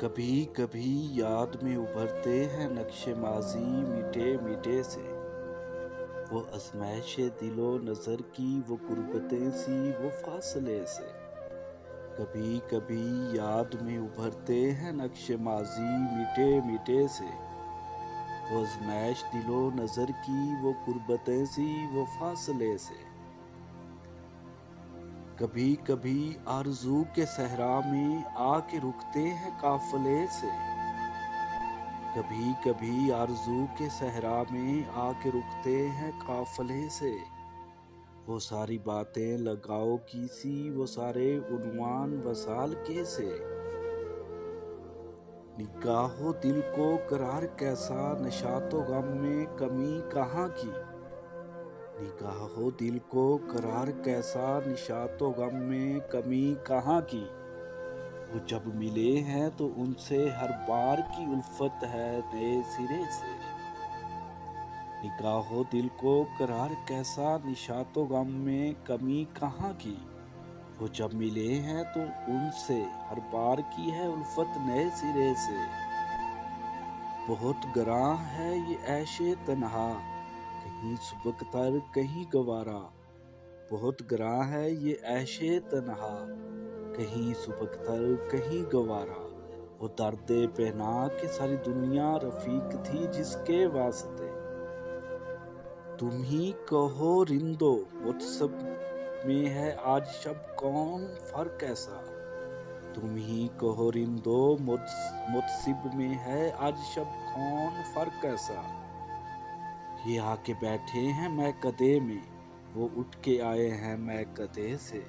کبھی کبھی یاد میں ابھرتے ہیں نقش ماضی میٹھے میٹھے سے، وہ آزمائش دل و نظر کی، وہ غربتیں سی وہ فاصلے سے۔ کبھی کبھی یاد میں ابھرتے ہیں نقش ماضی میٹھے میٹھے سے، وہ آزمائش دل و نظر کی، وہ غربتیں سی وہ فاصلے سے۔ کبھی کبھی آرزو کے صحرا میں آ کے رکتے ہیں قافلے سے، کبھی کبھی آرزو کے صحرا میں آ کے رکتے ہیں قافلے سے۔ وہ ساری باتیں لگاؤ کی سی، وہ سارے عنوان وصال کے سے۔ نگاہو دل کو قرار کیسا، نشاط و غم میں کمی کہاں کی۔ نگاہو دل کو قرار کیسا، نشاط و غم میں کمی کہاں کی۔ وہ جب ملے ہیں تو ان سے ہر بار کی الفت ہے نئے سرے سے۔ نگاہو دل کو قرار کیسا، نشاط و غم میں کمی کہاں کی۔ وہ جب ملے ہیں تو ان سے ہر بار کی ہے الفت نئے سرے سے۔ بہت گراں ہے یہ عیش تنہا، کہیں سبک تر کہیں گوارا۔ بہت گراں ہے یہ عیش تنہا، کہیں سبک تر کہیں گوارا۔ وہ درد پہنا کہ ساری دنیا رفیق تھی جس کے واسطے۔ تم ہی کہو رندو متصب میں ہے آج شب کون فرق ایسا۔ تم ہی کہو رندو متصب میں ہے آج شب کون فرق ایسا۔ یہ آ کے بیٹھے ہیں میکدے میں، وہ اٹھ کے آئے ہیں میکدے سے۔